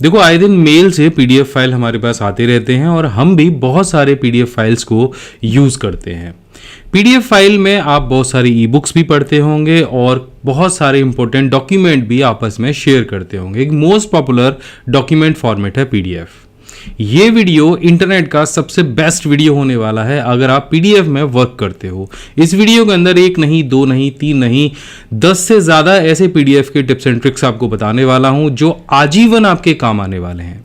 देखो आए दिन मेल से पीडीएफ फाइल हमारे पास आते रहते हैं और हम भी बहुत सारे पीडीएफ फाइल्स को यूज़ करते हैं। पीडीएफ फाइल में आप बहुत सारी ई बुक्स भी पढ़ते होंगे और बहुत सारे इंपॉर्टेंट डॉक्यूमेंट भी आपस में शेयर करते होंगे। एक मोस्ट पॉपुलर डॉक्यूमेंट फॉर्मेट है पीडीएफ। ये वीडियो इंटरनेट का सबसे बेस्ट वीडियो होने वाला है अगर आप पीडीएफ में वर्क करते हो। इस वीडियो के अंदर एक नहीं, दो नहीं, तीन नहीं, 10 से ज़्यादा ऐसे पीडीएफ के टिप्स एंड ट्रिक्स आपको बताने वाला हूं जो आजीवन आपके काम आने वाले हैं।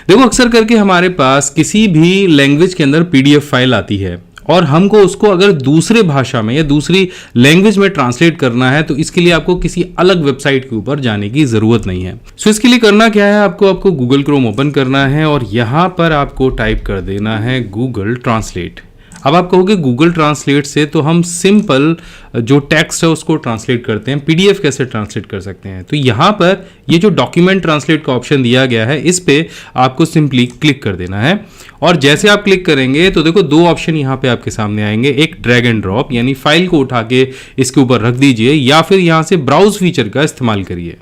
देखो अक्सर करके हमारे पास किसी भी लैंग्वेज के अंदर पीडीएफ फाइल आती है और हमको उसको अगर दूसरे भाषा में या दूसरी लैंग्वेज में ट्रांसलेट करना है तो इसके लिए आपको किसी अलग वेबसाइट के ऊपर जाने की ज़रूरत नहीं है। सो इसके लिए करना क्या है, आपको गूगल क्रोम ओपन करना है और यहाँ पर आपको टाइप कर देना है गूगल ट्रांसलेट। अब आप कहोगे गूगल ट्रांसलेट से तो हम सिंपल जो टेक्स्ट है उसको ट्रांसलेट करते हैं, पीडीएफ कैसे ट्रांसलेट कर सकते हैं। तो यहाँ पर ये जो डॉक्यूमेंट ट्रांसलेट का ऑप्शन दिया गया है इस पे आपको सिंपली क्लिक कर देना है और जैसे आप क्लिक करेंगे तो देखो दो ऑप्शन यहाँ पे आपके सामने आएंगे। एक ड्रैग एंड ड्रॉप, यानी फाइल को उठा के इसके ऊपर रख दीजिए, या फिर यहाँ से ब्राउज फीचर का इस्तेमाल करिए।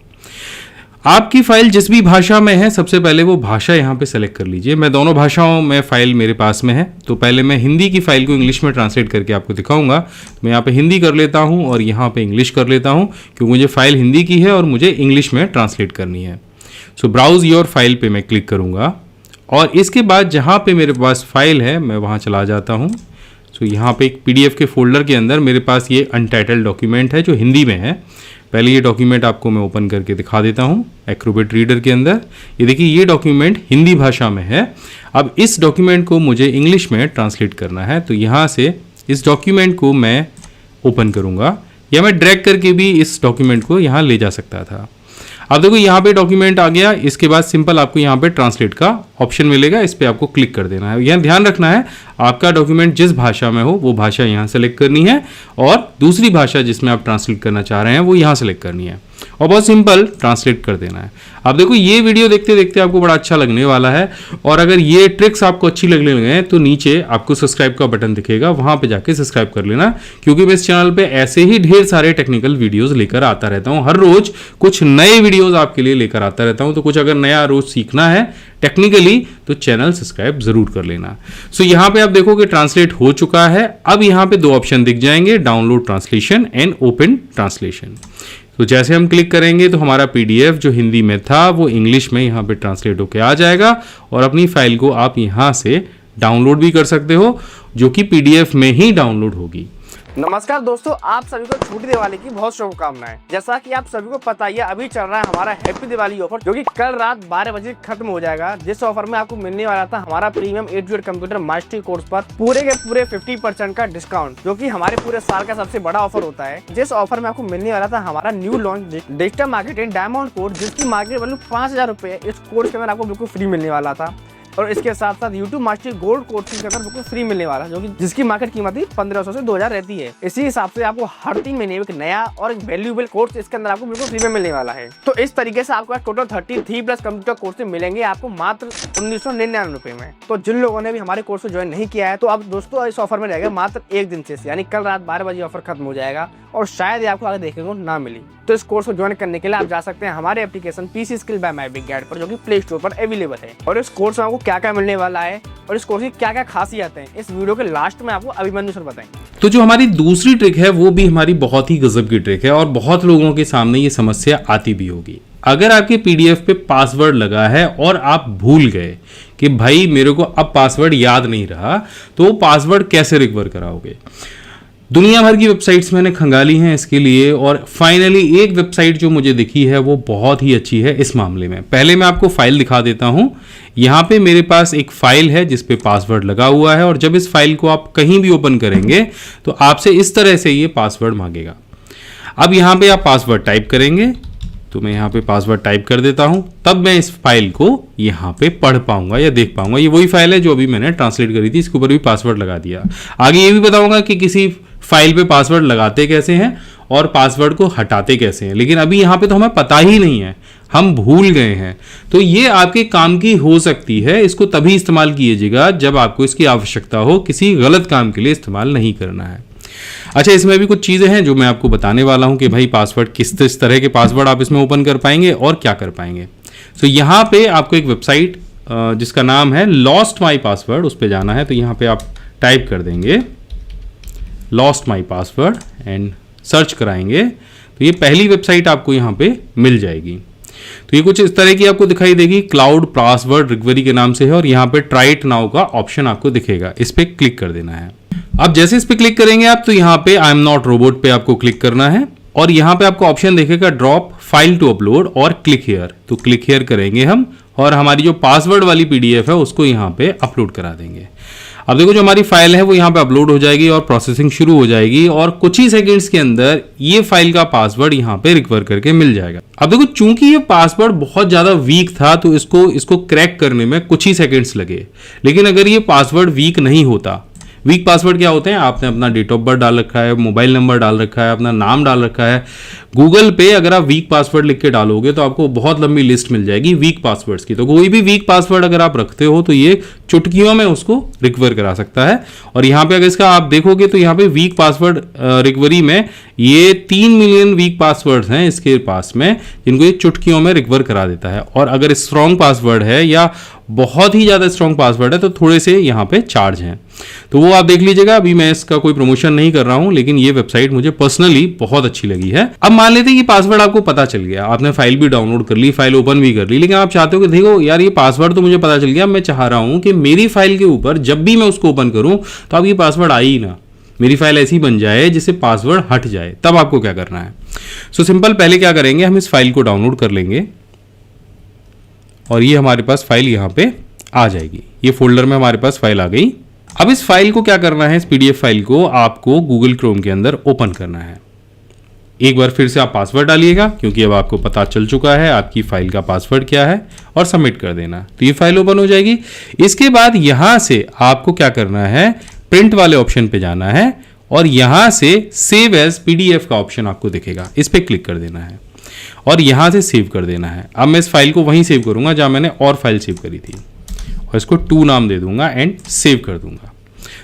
आपकी फाइल जिस भी भाषा में है सबसे पहले वो भाषा यहाँ पे सेलेक्ट कर लीजिए। मैं दोनों भाषाओं में फाइल मेरे पास में है, तो पहले मैं हिंदी की फाइल को इंग्लिश में ट्रांसलेट करके आपको दिखाऊंगा। मैं यहाँ पे हिंदी कर लेता हूँ और यहाँ पे इंग्लिश कर लेता हूँ क्योंकि मुझे फाइल हिंदी की है और मुझे इंग्लिश में ट्रांसलेट करनी है। सो ब्राउज योर फाइल पे मैं क्लिक करूँगा और इसके बाद जहाँ पे मेरे पास फाइल है मैं वहाँ चला जाता हूँ। सो यहाँ पे एक पीडीएफ के फोल्डर के अंदर मेरे पास ये अनटाइटल्ड डॉक्यूमेंट है जो हिंदी में है। पहले ये डॉक्यूमेंट आपको मैं ओपन करके दिखा देता हूँ एक्रोबेट रीडर के अंदर। ये देखिए ये डॉक्यूमेंट हिंदी भाषा में है। अब इस डॉक्यूमेंट को मुझे इंग्लिश में ट्रांसलेट करना है, तो यहाँ से इस डॉक्यूमेंट को मैं ओपन करूँगा या मैं ड्रैग करके भी इस डॉक्यूमेंट को यहाँ ले जा सकता था। अब देखो यहाँ पे डॉक्यूमेंट आ गया। इसके बाद सिंपल आपको यहाँ पे ट्रांसलेट का ऑप्शन मिलेगा, इस पे आपको क्लिक कर देना है। यह ध्यान रखना है आपका डॉक्यूमेंट जिस भाषा में हो वो भाषा यहाँ सेलेक्ट करनी है और दूसरी भाषा जिसमें आप ट्रांसलेट करना चाह रहे हैं वो यहाँ सेलेक्ट करनी है और बहुत सिंपल ट्रांसलेट कर देना है। अब देखो ये वीडियो देखते देखते आपको बड़ा अच्छा लगने वाला है और अगर ये ट्रिक्स आपको अच्छी लगने लगे तो नीचे आपको सब्सक्राइब का बटन दिखेगा, वहां पे जाके सब्सक्राइब कर लेना क्योंकि मैं इस चैनल पे ऐसे ही ढेर सारे टेक्निकल वीडियोस लेकर आता रहता हूं। हर रोज कुछ नए वीडियोस आपके लिए लेकर आता रहता हूं, तो कुछ अगर नया रोज सीखना है टेक्निकली तो चैनल सब्सक्राइब जरूर कर लेना। सो यहाँ पे आप देखो कि ट्रांसलेट हो चुका है। अब यहाँ पे दो ऑप्शन दिख जाएंगे, download translation and open translation. तो जैसे हम क्लिक करेंगे तो हमारा पीडीएफ जो हिंदी में था वो इंग्लिश में यहाँ पे ट्रांसलेट होके आ जाएगा और अपनी फाइल को आप यहाँ से डाउनलोड भी कर सकते हो जो कि पीडीएफ में ही डाउनलोड होगी। नमस्कार दोस्तों, आप सभी को छूटी दिवाली की बहुत शुभकामनाएं। जैसा कि आप सभी को पता ही है अभी चल रहा है हमारा हैप्पी दिवाली ऑफर जो कि कल रात 12 बजे खत्म हो जाएगा। जिस ऑफर में आपको मिलने वाला था हमारा premium A to Z computer mastery course पर पूरे के पूरे 50% का डिस्काउंट, जो कि हमारे पूरे साल का सबसे बड़ा ऑफर होता है। जिस ऑफर में आपको मिलने वाला था हमारा new launch digital marketing diamond course, जिसकी मार्केट वैल्यू 5000 रुपए इस कोर्स के अंदर आपको बिल्कुल फ्री मिलने वाला था और इसके साथ साथ YouTube मास्टरी गोल्ड कोर्स के अंदर बिल्कुल फ्री मिलने वाला जो कि जिसकी मार्केट कीमत ही 1500 से 2000 रहती है। इसी हिसाब से आपको हर 3 महीने में एक नया और एक वैल्यूएबल कोर्स इसके अंदर आपको बिल्कुल फ्री में मिलने वाला है। तो इस तरीके से आपको टोटल 33+ कंप्यूटर कोर्स मिलेंगे आपको मात्र 1999 रुपए में। तो जिन लोगों ने भी हमारे कोर्स को ज्वाइन नहीं किया है तो अब दोस्तों इस ऑफर में रहेगा मात्र एक दिन से, यानी कल रात 12 बजे ऑफर खत्म हो जाएगा और शायद ये आपको आगे देखने को ना मिली। तो इस कोर्स को ज्वाइन करने के लिए आप जा सकते हैं हमारे application PC skill by my big guide पर, जो कि प्ले स्टोर पर अवेलेबल है। और इस कोर्स में आपको क्या क्या मिलने वाला है और इस कोर्स की क्या क्या खासियत है इस वीडियो के लास्ट में आपको अभिमन्यु सर बताएंगे। तो जो हमारी दूसरी ट्रिक है वो भी हमारी बहुत ही गजब की ट्रिक है और बहुत लोगों के सामने ये समस्या आती भी होगी। अगर आपके पीडीएफ पे पासवर्ड लगा है और आप भूल गए कि भाई मेरे को अब पासवर्ड याद नहीं रहा, तो वो पासवर्ड कैसे रिकवर कराओगे। दुनिया भर की वेबसाइट्स मैंने खंगाली हैं इसके लिए और फाइनली एक वेबसाइट जो मुझे दिखी है वो बहुत ही अच्छी है इस मामले में। पहले मैं आपको फाइल दिखा देता हूं। यहाँ पे मेरे पास एक फाइल है जिस पे पासवर्ड लगा हुआ है और जब इस फाइल को आप कहीं भी ओपन करेंगे तो आपसे इस तरह से ये पासवर्ड मांगेगा। अब यहाँ पे आप पासवर्ड टाइप करेंगे, तो मैं यहाँ पे पासवर्ड टाइप कर देता हूँ, तब मैं इस फाइल को यहाँ पे पढ़ पाऊंगा या देख पाऊंगा। ये वही फाइल है जो अभी मैंने ट्रांसलेट करी थी, इसके ऊपर भी पासवर्ड लगा दिया। आगे ये भी बताऊंगा कि किसी फाइल पे पासवर्ड लगाते कैसे हैं और पासवर्ड को हटाते कैसे हैं, लेकिन अभी यहाँ पे तो हमें पता ही नहीं है, हम भूल गए हैं। तो ये आपके काम की हो सकती है, इसको तभी इस्तेमाल कीजिएगा जब आपको इसकी आवश्यकता हो, किसी गलत काम के लिए इस्तेमाल नहीं करना है। अच्छा, इसमें भी कुछ चीज़ें हैं जो मैं आपको बताने वाला हूं कि भाई पासवर्ड किस तरह के पासवर्ड आप इसमें ओपन कर पाएंगे और क्या कर पाएंगे। सो यहाँ पे आपको एक वेबसाइट जिसका नाम है लॉस्ट माई पासवर्ड, उस पर जाना है। तो यहाँ पे आप टाइप कर देंगे lost my password and search कराएंगे तो ये पहली वेबसाइट आपको यहाँ पे मिल जाएगी। तो ये कुछ इस तरह की आपको दिखाई देगी, क्लाउड पासवर्ड रिकवरी के नाम से है और यहाँ पे ट्राई इट नाउ का ऑप्शन आपको दिखेगा, इस पर क्लिक कर देना है। अब जैसे इस पर क्लिक करेंगे आप तो यहाँ पे आई एम नॉट रोबोट पे आपको क्लिक करना है और यहाँ पे आपको ऑप्शन देखेगा ड्रॉप फाइल टू अपलोड और क्लिक हियर। तो क्लिक हियर करेंगे हम और हमारी जो पासवर्ड वाली पीडीएफ है उसको यहाँ पे अपलोड करा देंगे। अब देखो जो हमारी फाइल है वो यहाँ पे अपलोड हो जाएगी और प्रोसेसिंग शुरू हो जाएगी और कुछ ही सेकंड्स के अंदर ये फाइल का पासवर्ड यहाँ पे रिकवर करके मिल जाएगा। अब देखो चूंकि ये पासवर्ड बहुत ज्यादा वीक था तो इसको क्रैक करने में कुछ ही सेकंड्स लगे, लेकिन अगर ये पासवर्ड वीक नहीं होता, वीक पासवर्ड क्या होते हैं, आपने अपना डेट ऑफ बर्थ डाल रखा है, मोबाइल नंबर डाल रखा है, अपना नाम डाल रखा है, गूगल पे अगर आप वीक पासवर्ड लिख के डालोगे तो आपको बहुत लंबी लिस्ट मिल जाएगी वीक पासवर्ड्स की। तो कोई भी वीक पासवर्ड अगर आप रखते हो तो ये चुटकियों में उसको रिकवर करा सकता है। और यहाँ पे अगर इसका आप देखोगे तो यहाँ पे वीक पासवर्ड रिकवरी में ये 3 मिलियन वीक पासवर्ड्स हैं इसके पास में, जिनको ये चुटकियों में रिकवर करा देता है। और अगर स्ट्रॉन्ग पासवर्ड है या बहुत ही ज़्यादा स्ट्रॉन्ग पासवर्ड है तो थोड़े से यहाँ पे चार्ज हैं, तो वो आप देख लीजिएगा। अभी मैं इसका कोई प्रमोशन नहीं कर रहा हूँ, लेकिन ये वेबसाइट मुझे पर्सनली बहुत अच्छी लगी है। अब मान लेते हैं कि पासवर्ड आपको पता चल गया, आपने फाइल भी डाउनलोड कर ली, फाइल ओपन भी कर ली, लेकिन आप चाहते हो कि देखो यार ये पासवर्ड तो मुझे पता चल गया, मैं चाह रहा हूँ कि मेरी फाइल के ऊपर जब भी मैं उसको ओपन करूँ तो अब ये पासवर्ड आए ही ना, मेरी फाइल ऐसी बन जाए जिससे पासवर्ड हट जाए। तब आपको क्या करना है? सो सिंपल, पहले क्या करेंगे, हम इस फाइल को डाउनलोड कर लेंगे और ये हमारे पास फाइल यहाँ पे आ जाएगी। ये फोल्डर में हमारे पास फाइल आ गई। अब इस फाइल को क्या करना है, इस पीडीएफ फाइल को आपको गूगल क्रोम के अंदर ओपन करना है। एक बार फिर से आप पासवर्ड डालिएगा क्योंकि अब आपको पता चल चुका है आपकी फाइल का पासवर्ड क्या है और सबमिट कर देना, तो ये फाइल ओपन हो जाएगी। इसके बाद यहां से आपको क्या करना है, प्रिंट वाले ऑप्शन पे जाना है और यहां से सेव एज पीडीएफ का ऑप्शन आपको दिखेगा, इस पर क्लिक कर देना है और यहां से सेव कर देना है। अब मैं इस फाइल को वहीं सेव करूंगा जहां मैंने और फाइल सेव करी थी और इसको 2 नाम दे दूंगा एंड सेव कर दूंगा।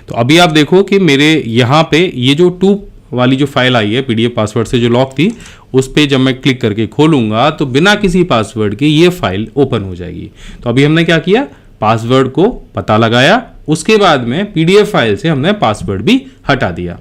तो अभी आप देखो कि मेरे यहाँ पे ये जो 2 वाली जो फाइल आई है पीडीएफ पासवर्ड से जो लॉक थी, उस पर जब मैं क्लिक करके खोलूंगा तो बिना किसी पासवर्ड के ये फाइल ओपन हो जाएगी। तो अभी हमने क्या किया, पासवर्ड को पता लगाया, उसके बाद में पीडीएफ फाइल से हमने पासवर्ड भी हटा दिया।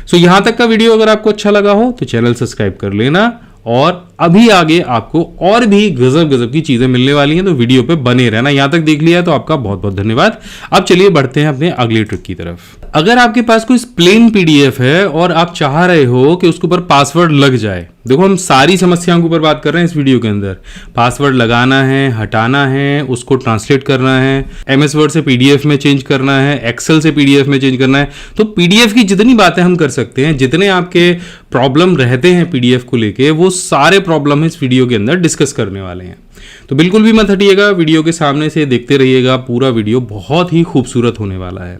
सो यहां तक का वीडियो अगर आपको अच्छा लगा हो तो चैनल सब्सक्राइब कर लेना और अभी आगे आपको और भी गजब गजब की चीजें मिलने वाली हैं, तो वीडियो पे बने रहना। यहां तक देख लिया है तो आपका बहुत बहुत धन्यवाद। अब चलिए बढ़ते हैं अपने अगले ट्रिक की तरफ। अगर आपके पास कोई प्लेन पीडीएफ है और आप चाह रहे हो कि उसके ऊपर पासवर्ड लग जाए, देखो हम सारी समस्याओं के ऊपर बात कर रहे हैं इस वीडियो के अंदर। पासवर्ड लगाना है, हटाना है, उसको ट्रांसलेट करना है, एमएस वर्ड से पीडीएफ में चेंज करना है, एक्सेल से पीडीएफ में चेंज करना है, तो पीडीएफ की जितनी बातें हम कर सकते हैं, जितने आपके प्रॉब्लम रहते हैं पीडीएफ को लेके, वो सारे प्रॉब्लम इस वीडियो के अंदर डिस्कस करने वाले हैं। तो बिल्कुल भी मत हटिएगा, वीडियो के सामने से देखते रहिएगा, पूरा वीडियो बहुत ही खूबसूरत होने वाला है।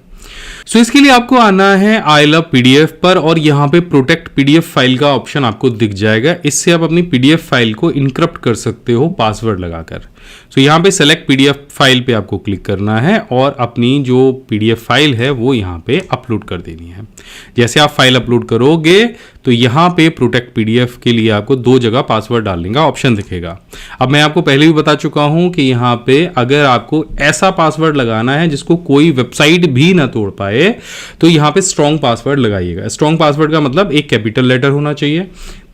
सो इसके लिए आपको आना है आई लव पीडीएफ पर और यहाँ पे प्रोटेक्ट पीडीएफ फाइल का ऑप्शन आपको दिख जाएगा। इससे आप अपनी पीडीएफ फाइल को इनक्रप्ट कर सकते हो पासवर्ड लगाकर। सो यहाँ पे सेलेक्ट पीडीएफ फाइल पे आपको क्लिक करना है और अपनी जो पीडीएफ फाइल है वो यहाँ पे अपलोड कर देनी है। जैसे आप फाइल अपलोड करोगे तो यहाँ पे प्रोटेक्ट पीडीएफ के लिए आपको 2 जगह पासवर्ड डालने का ऑप्शन दिखेगा। अब मैं आपको पहले भी बता चुका हूँ कि यहाँ पे अगर आपको ऐसा पासवर्ड लगाना है जिसको कोई वेबसाइट भी ना तोड़ पाए तो यहाँ पे स्ट्रॉन्ग पासवर्ड लगाइएगा। स्ट्रॉन्ग पासवर्ड का मतलब एक कैपिटल लेटर होना चाहिए,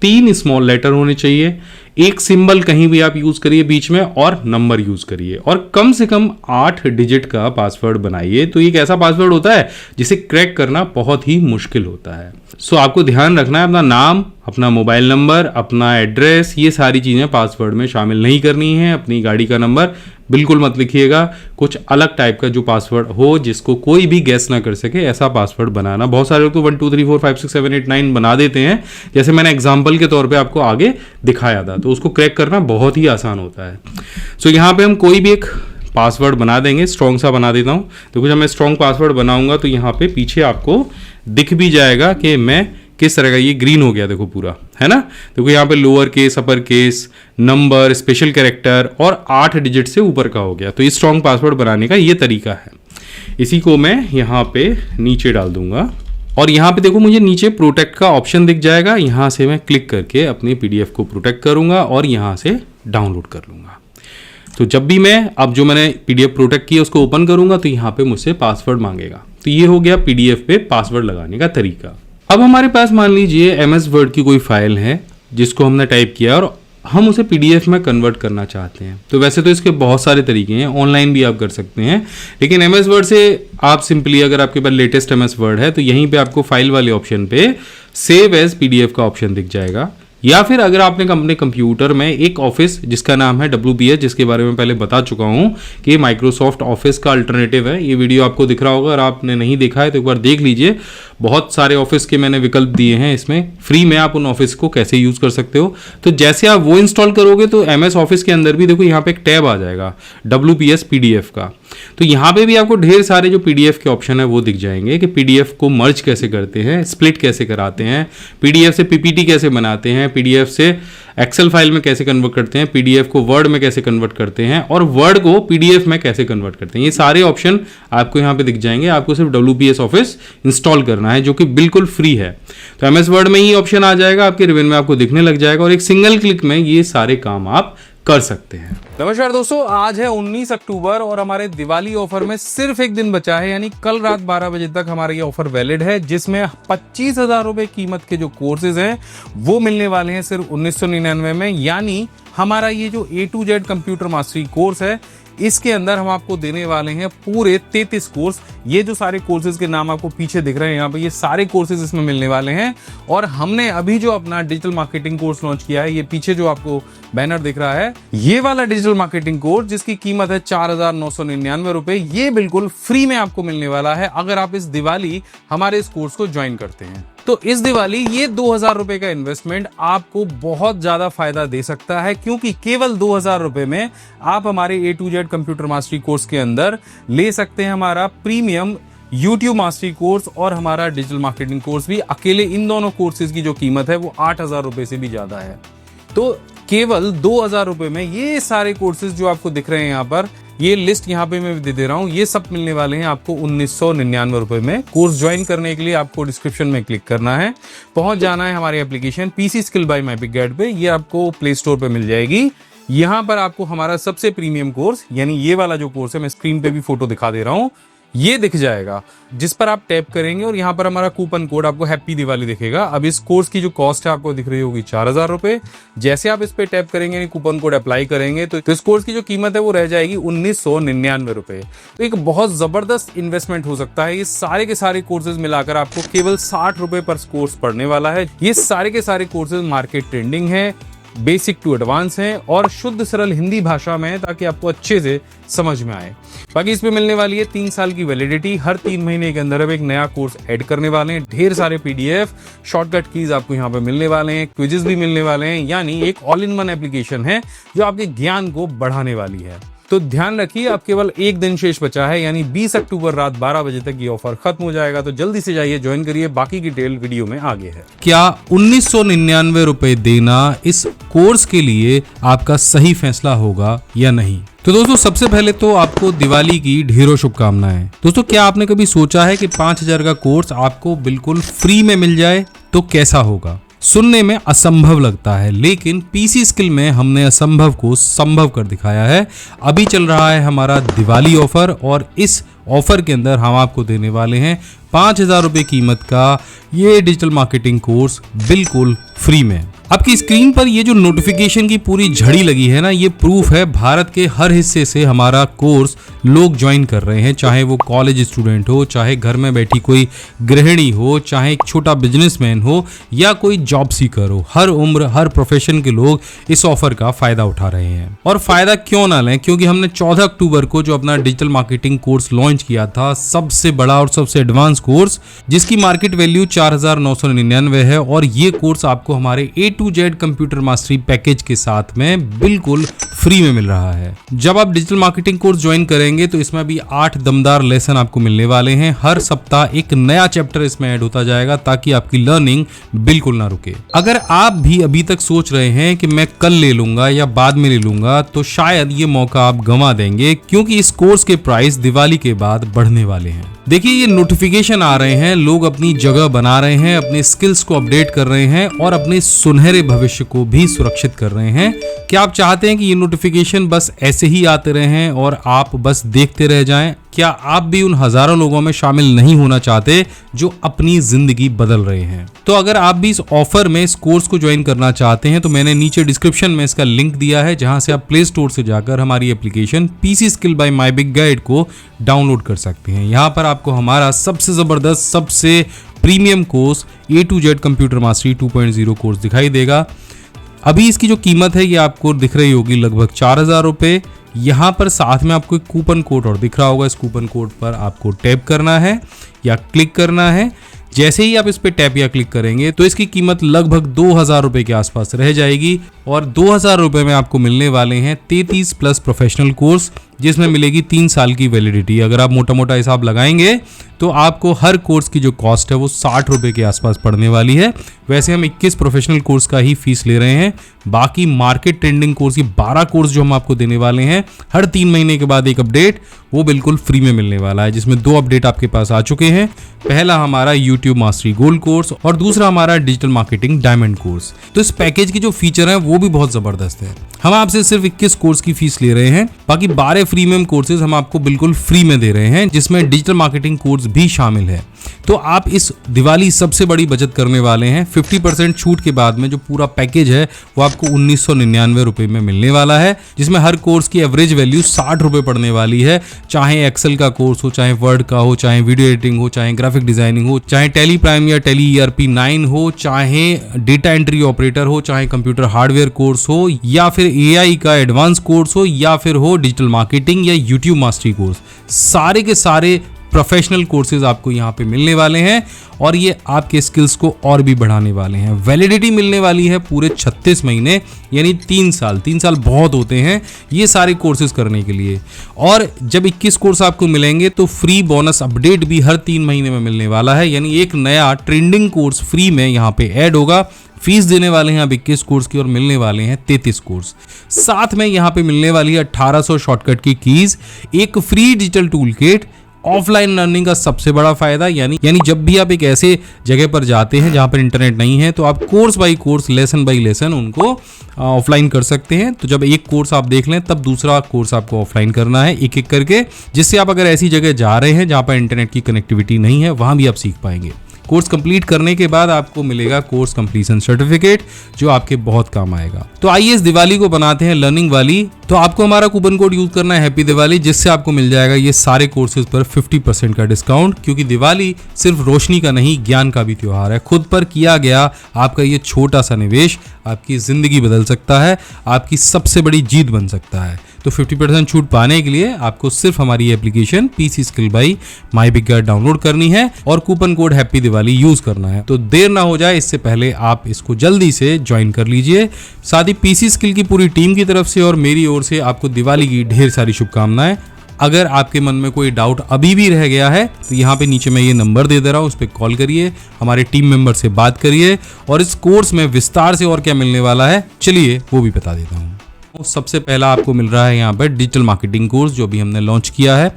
3 स्मॉल लेटर होने चाहिए, एक सिंबल कहीं भी आप यूज करिए बीच में और नंबर यूज करिए और कम से कम 8 डिजिट का पासवर्ड बनाइए। तो एक ऐसा पासवर्ड होता है जिसे क्रैक करना बहुत ही मुश्किल होता है। सो आपको ध्यान रखना है अपना नाम, अपना मोबाइल नंबर, अपना एड्रेस, ये सारी चीजें पासवर्ड में शामिल नहीं करनी है। अपनी गाड़ी का नंबर बिल्कुल मत लिखिएगा, कुछ अलग टाइप का जो पासवर्ड हो जिसको कोई भी गैस ना कर सके, ऐसा पासवर्ड बनाना। बहुत सारे लोग तो 1 2 3 4 5 6 7 8 9 बना देते हैं, जैसे मैंने एग्जाम्पल के तौर पे आपको आगे दिखाया था। तो उसको क्रैक करना बहुत ही आसान होता है। सो यहाँ पे हम कोई भी एक पासवर्ड बना देंगे, स्ट्रॉन्ग सा बना देता हूँ। तो जब मैं स्ट्रॉन्ग पासवर्ड बनाऊंगा तो यहाँ पे पीछे आपको दिख भी जाएगा कि मैं किस तरह का, ये ग्रीन हो गया देखो पूरा, है ना। देखो यहाँ पे lower case, upper case, number, special character और 8 डिजिट से ऊपर का हो गया। तो ये स्ट्रॉन्ग पासवर्ड बनाने का ये तरीका है। इसी को मैं यहाँ पे नीचे डाल दूंगा और यहाँ पे देखो मुझे नीचे प्रोटेक्ट का ऑप्शन दिख जाएगा। यहाँ से मैं क्लिक करके अपनी पीडीएफ को प्रोटेक्ट करूंगा और यहाँ से डाउनलोड कर लूंगा। तो जब भी मैं अब जो मैंने PDF प्रोटेक्ट किया उसको ओपन करूंगा तो यहाँ पे मुझसे पासवर्ड मांगेगा। तो ये हो गया PDF पे पासवर्ड लगाने का तरीका। अब हमारे पास मान लीजिए MS वर्ड की कोई फाइल है जिसको हमने टाइप किया और हम उसे PDF में कन्वर्ट करना चाहते हैं। तो वैसे तो इसके बहुत सारे तरीके हैं, ऑनलाइन भी आप कर सकते हैं, लेकिन MS वर्ड से आप सिंपली अगर आपके पास लेटेस्ट MS वर्ड है तो यहीं पे आपको फाइल वाले ऑप्शन पे सेव एज PDF का ऑप्शन दिख जाएगा। या फिर अगर आपने अपने कंप्यूटर में एक ऑफिस जिसका नाम है WPS, जिसके बारे में पहले बता चुका हूं कि माइक्रोसॉफ्ट ऑफिस का अल्टरनेटिव है, ये वीडियो आपको दिख रहा होगा, अगर आपने नहीं देखा है तो एक बार देख लीजिए। बहुत सारे ऑफिस के मैंने विकल्प दिए हैं इसमें, फ्री में आप उन ऑफिस को कैसे यूज कर सकते हो। तो जैसे आप वो इंस्टॉल करोगे तो MS ऑफिस के अंदर भी देखो यहाँ पे एक टैब आ जाएगा WPS PDF का। तो यहाँ पे भी आपको ढेर सारे जो PDF के ऑप्शन है वो दिख जाएंगे कि PDF को मर्ज कैसे करते हैं, स्प्लिट कैसे कराते हैं, PDF से PPT कैसे बनाते हैं, PDF से एक्सेल फाइल में कैसे कन्वर्ट करते हैं, PDF को वर्ड में कैसे कन्वर्ट करते हैं और वर्ड को PDF में कैसे कन्वर्ट करते हैं। ये सारे ऑप्शन आपको यहाँ पे दिख जाएंगे। आपको सिर्फ WPS ऑफिस इंस्टॉल करना है जो कि बिल्कुल फ्री है। तो MS वर्ड में ही ऑप्शन आ जाएगा, आपके रिबन में आपको दिखने लग जाएगा और एक सिंगल क्लिक में ये सारे काम आप कर सकते हैं। नमस्कार दोस्तों, आज है 19 अक्टूबर और हमारे दिवाली ऑफर में सिर्फ एक दिन बचा है, यानी कल रात 12 बजे तक हमारा ये ऑफर वैलिड है, जिसमें 25,000 रुपए कीमत के जो कोर्सेज हैं वो मिलने वाले हैं सिर्फ 1999 में। यानी हमारा ये जो A to Z computer mastery course है इसके अंदर हम आपको देने वाले हैं पूरे 33 कोर्स। ये जो सारे कोर्सेज के नाम आपको पीछे दिख रहे हैं यहाँ पे, ये सारे कोर्सेज इसमें मिलने वाले हैं। और हमने अभी जो अपना डिजिटल मार्केटिंग कोर्स लॉन्च किया है, ये पीछे जो आपको बैनर दिख रहा है, ये वाला डिजिटल मार्केटिंग कोर्स जिसकी कीमत है 4,999 रुपए, ये बिल्कुल फ्री में आपको मिलने वाला है अगर आप इस दिवाली हमारे इस कोर्स को ज्वाइन करते हैं। तो इस दिवाली ये 2,000 रुपए का इन्वेस्टमेंट आपको बहुत ज्यादा फायदा दे सकता है, क्योंकि केवल 2,000 रुपए में आप हमारे A to Z computer mastery course के अंदर ले सकते हैं हमारा प्रीमियम YouTube मास्टरी कोर्स और हमारा डिजिटल मार्केटिंग कोर्स भी। अकेले इन दोनों कोर्सेज की जो कीमत है वो 8,000 रुपए से भी ज्यादा है। तो केवल 2,000 रुपए में ये सारे कोर्सेज जो आपको दिख रहे हैं यहाँ पर, ये लिस्ट यहाँ पे मैं दे रहा हूँ, ये सब मिलने वाले हैं आपको 1999 रुपए में। कोर्स ज्वाइन करने के लिए आपको डिस्क्रिप्शन में क्लिक करना है, पहुंच जाना है हमारी एप्लीकेशन PC स्किल बाय मैपिक गाइड पे, ये आपको प्ले स्टोर पे मिल जाएगी। यहाँ पर आपको हमारा सबसे प्रीमियम कोर्स, यानी ये वाला जो कोर्स है, मैं स्क्रीन पे भी फोटो दिखा दे रहा हूँ, ये दिख जाएगा, जिस पर आप टैप करेंगे और यहाँ पर हमारा कूपन कोड आपको हैप्पी दिवाली दिखेगा। अब इस कोर्स की जो कॉस्ट है आपको दिख रही होगी 4,000 रुपए। जैसे आप इस पे टैप करेंगे, कूपन कोड अप्लाई करेंगे तो इस कोर्स की जो कीमत है वो रह जाएगी 1999 रुपए। तो एक बहुत जबरदस्त इन्वेस्टमेंट हो सकता है। ये सारे के सारे कोर्सेज मिलाकर आपको केवल 60 रुपए पर कोर्स पढ़ने वाला है। ये सारे के सारे कोर्सेज मार्केट ट्रेंडिंग है, बेसिक टू एडवांस हैं और शुद्ध सरल हिंदी भाषा में है, ताकि आपको अच्छे से समझ में आए। बाकी इस पे मिलने वाली है 3 साल की वैलिडिटी। हर 3 महीने के अंदर अब एक नया कोर्स ऐड करने वाले हैं। ढेर सारे PDF शॉर्टकट कीज आपको यहाँ पे मिलने वाले हैं, क्विजेस भी मिलने वाले हैं, यानी एक ऑल इन वन एप्लीकेशन है जो आपके ज्ञान को बढ़ाने वाली है। तो ध्यान रखिए, अब केवल एक दिन शेष बचा है, यानी 20 अक्टूबर रात 12 बजे तक ये ऑफर खत्म हो जाएगा। तो जल्दी से जाइए, ज्वाइन करिए। बाकी की डिटेल वीडियो में आगे है। क्या 1999 रुपए देना इस कोर्स के लिए आपका सही फैसला होगा या नहीं? तो दोस्तों, सबसे पहले तो आपको दिवाली की ढेरों शुभकामनाएं। दोस्तों, क्या आपने कभी सोचा है कि 5,000 का कोर्स आपको बिल्कुल फ्री में मिल जाए तो कैसा होगा? सुनने में असंभव लगता है, लेकिन PC स्किल में हमने असंभव को संभव कर दिखाया है। अभी चल रहा है हमारा दिवाली ऑफर और इस ऑफर के अंदर हम आपको देने वाले हैं 5,000 रुपए कीमत का ये डिजिटल मार्केटिंग कोर्स बिल्कुल फ्री में। आपकी स्क्रीन पर ये जो नोटिफिकेशन की पूरी झड़ी लगी है ना, ये प्रूफ है भारत के हर हिस्से से हमारा कोर्स लोग ज्वाइन कर रहे हैं, चाहे वो कॉलेज स्टूडेंट हो, चाहे घर में बैठी कोई गृहिणी हो, चाहे एक छोटा बिजनेसमैन हो या कोई जॉब सीकर हो। हर उम्र, हर प्रोफेशन के लोग इस ऑफर का फायदा उठा रहे हैं। और फायदा क्यों ना लें, क्योंकि हमने 14 अक्टूबर को जो अपना डिजिटल मार्केटिंग कोर्स लॉन्च किया था, सबसे बड़ा और सबसे एडवांस कोर्स, जिसकी मार्केट वैल्यू 4,999 है, और ये कोर्स आपको हमारे A to Z computer mastery package के साथ में बिल्कुल फ्री में मिल रहा है। जब आप डिजिटल मार्केटिंग कोर्स ज्वाइन करेंगे तो इसमें भी 8 दमदार लेसन आपको मिलने वाले हैं। हर सप्ताह एक नया चैप्टर इसमें ऐड होता जाएगा, ताकि आपकी लर्निंग बिल्कुल ना रुके। अगर आप भी अभी तक सोच रहे हैं कि मैं कल ले लूंगा या बाद में ले लूंगा, तो शायद ये मौका आप गंवा देंगे, क्योंकि इस कोर्स के प्राइस दिवाली के बाद बढ़ने वाले हैं। देखिए ये नोटिफिकेशन आ रहे हैं, लोग अपनी जगह बना रहे हैं, अपने स्किल्स को अपडेट कर रहे हैं और अपने सुनहरे भविष्य को भी सुरक्षित कर रहे हैं। क्या आप चाहते हैं कि ये नोटिफिकेशन बस ऐसे ही आते रहें और आप बस देखते रह जाएं? क्या आप भी उन हजारों लोगों में शामिल नहीं होना चाहते जो अपनी जिंदगी बदल रहे हैं? तो अगर आप भी इस ऑफर में इस कोर्स को ज्वाइन करना चाहते हैं तो मैंने नीचे डिस्क्रिप्शन में इसका लिंक दिया है, जहां से आप प्ले स्टोर से जाकर हमारी application PC skill by my big guide को डाउनलोड कर सकते हैं। यहाँ पर आपको हमारा सबसे जबरदस्त, सबसे premium course A to Z computer mastery 2.0 course दिखाई देगा। अभी इसकी जो कीमत है ये आपको दिख रही होगी लगभग 4,000 रुपये। यहाँ पर साथ में आपको एक कूपन कोड और दिख रहा होगा, इस कूपन कोड पर आपको टैप करना है या क्लिक करना है। जैसे ही आप इस पे टैप या क्लिक करेंगे तो इसकी कीमत लगभग 2,000 रुपये के आसपास रह जाएगी और 2,000 रुपये में आपको मिलने वाले हैं 33 प्लस प्रोफेशनल कोर्स, जिसमें मिलेगी 3 साल की वैलिडिटी। अगर आप मोटा मोटा हिसाब लगाएंगे तो आपको हर कोर्स की जो कॉस्ट है वो 60 रुपये के आसपास पड़ने वाली है। वैसे हम 21 प्रोफेशनल कोर्स का ही फीस ले रहे हैं, बाकी मार्केट ट्रेंडिंग कोर्स की 12 कोर्स जो हम आपको देने वाले हैं हर 3 महीने के बाद एक अपडेट, वो बिल्कुल फ्री में मिलने वाला है, जिसमें 2 अपडेट आपके पास आ चुके हैं। पहला हमारा YouTube मास्टरी गोल्ड कोर्स और दूसरा हमारा डिजिटल मार्केटिंग डायमंड कोर्स। तो इस पैकेज की जो फीचर है वो भी बहुत जबरदस्त है। हम आपसे सिर्फ 21 कोर्स की फीस ले रहे हैं, बाकी 12 प्रीमियम कोर्सेज हम आपको बिल्कुल फ्री में दे रहे हैं, जिसमें डिजिटल मार्केटिंग कोर्स भी शामिल है। तो आप इस दिवाली सबसे बड़ी बचत करने वाले हैं। 50% छूट के बाद में जो पूरा पैकेज है वो आपको 1999 रुपये में मिलने वाला है, जिसमें हर कोर्स की एवरेज वैल्यू 60 रुपये पड़ने वाली है। चाहे एक्सेल का कोर्स हो, चाहे वर्ड का हो, चाहे वीडियो एडिटिंग हो, चाहे ग्राफिक डिजाइनिंग हो, चाहे टैली प्राइम या टैली ERP 9 हो, चाहे डेटा एंट्री ऑपरेटर हो, चाहे कंप्यूटर हार्डवेयर कोर्स हो, या फिर AI का एडवांस कोर्स हो, या फिर हो डिजिटल मार्केटिंग या YouTube मास्टरी कोर्स, सारे के सारे प्रोफेशनल कोर्सेज आपको यहाँ पे मिलने वाले हैं और ये आपके स्किल्स को और भी बढ़ाने वाले हैं। वैलिडिटी मिलने वाली है पूरे 36 महीने, यानी 3 साल। 3 साल बहुत होते हैं ये सारे कोर्सेज करने के लिए। और जब 21 कोर्स आपको मिलेंगे तो फ्री बोनस अपडेट भी हर 3 महीने में मिलने वाला है, यानी एक नया ट्रेंडिंग कोर्स फ्री में यहाँ पे ऐड होगा। फीस देने वाले हैं आप 21 कोर्स की और मिलने वाले हैं 33 कोर्स। साथ में यहाँ पे मिलने वाली है 1800 शॉर्टकट की कीज, एक free digital tool kit. Offline learning का सबसे बड़ा फायदा, यानी जब भी आप एक ऐसे जगह पर जाते हैं जहां पर इंटरनेट नहीं है तो आप course by course, lesson by lesson उनको ऑफलाइन कर सकते हैं। तो जब एक कोर्स आप देख लें तब दूसरा कोर्स आपको ऑफलाइन करना है एक एक करके, जिससे आप अगर ऐसी जगह जा रहे हैं जहां पर इंटरनेट की कनेक्टिविटी नहीं है वहां भी आप सीख पाएंगे। कोर्स कंप्लीट करने के बाद आपको मिलेगा कोर्स कंप्लीशन सर्टिफिकेट, जो आपके बहुत काम आएगा। तो आइए इस दिवाली को बनाते हैं लर्निंग वाली। तो आपको हमारा कूपन कोड यूज करना है हैप्पी दिवाली, जिससे आपको मिल जाएगा ये सारे कोर्सेज पर 50% का डिस्काउंट, क्योंकि दिवाली सिर्फ रोशनी का नहीं, ज्ञान का भी त्योहार है। खुद पर किया गया आपका ये छोटा सा निवेश आपकी जिंदगी बदल सकता है, आपकी सबसे बड़ी जीत बन सकता है। तो 50% छूट पाने के लिए आपको सिर्फ हमारी application PC skill by my big guide download करनी है और coupon code happy Diwali use करना है। तो देर ना हो जाए, इससे पहले आप इसको जल्दी से ज्वाइन कर लीजिए। साथ ही पीसी स्किल की पूरी टीम की तरफ से और मेरी ओर से आपको दिवाली की ढेर सारी शुभकामनाएं। अगर आपके मन में कोई डाउट अभी भी रह गया है तो यहाँ पे नीचे मैं ये नंबर दे दे रहा हूँ, उस पर कॉल करिए, हमारे टीम मेंबर से बात करिए और इस कोर्स में विस्तार से और क्या मिलने वाला है चलिए वो भी बता देता हूँ। सबसे पहला आपको मिल रहा है यहाँ पर डिजिटल मार्केटिंग कोर्स, जो भी हमने लॉन्च किया है।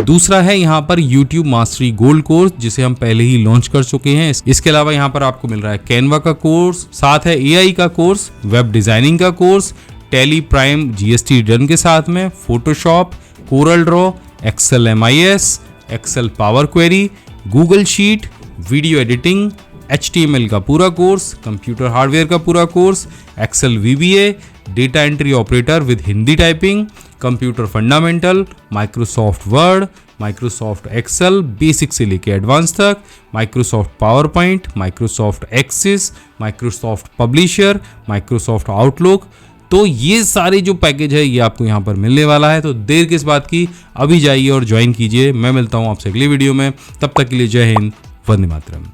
दूसरा है यहाँ पर YouTube मास्टरी गोल्ड कोर्स, जिसे हम पहले ही लॉन्च कर चुके हैं। इसके अलावा यहाँ पर आपको मिल रहा है कैनवा का कोर्स, साथ है AI का कोर्स, वेब डिजाइनिंग का course, tally prime GST return के साथ में, Photoshop, Corel draw, Excel MIS, Excel power query, Google sheet, video editing, HTML का पूरा कोर्स, कंप्यूटर हार्डवेयर का पूरा course, Excel VBA, data entry operator with Hindi typing, computer fundamental, Microsoft Word, Microsoft Excel basic से लेके advance तक, Microsoft PowerPoint, Microsoft Access, Microsoft Publisher, Microsoft Outlook. तो ये सारे जो पैकेज है ये आपको यहाँ पर मिलने वाला है। तो देर किस बात की, अभी जाइए और ज्वाइन कीजिए। मैं मिलता हूँ आपसे अगली वीडियो में, तब तक के लिए जय हिंद, वंदे मातरम।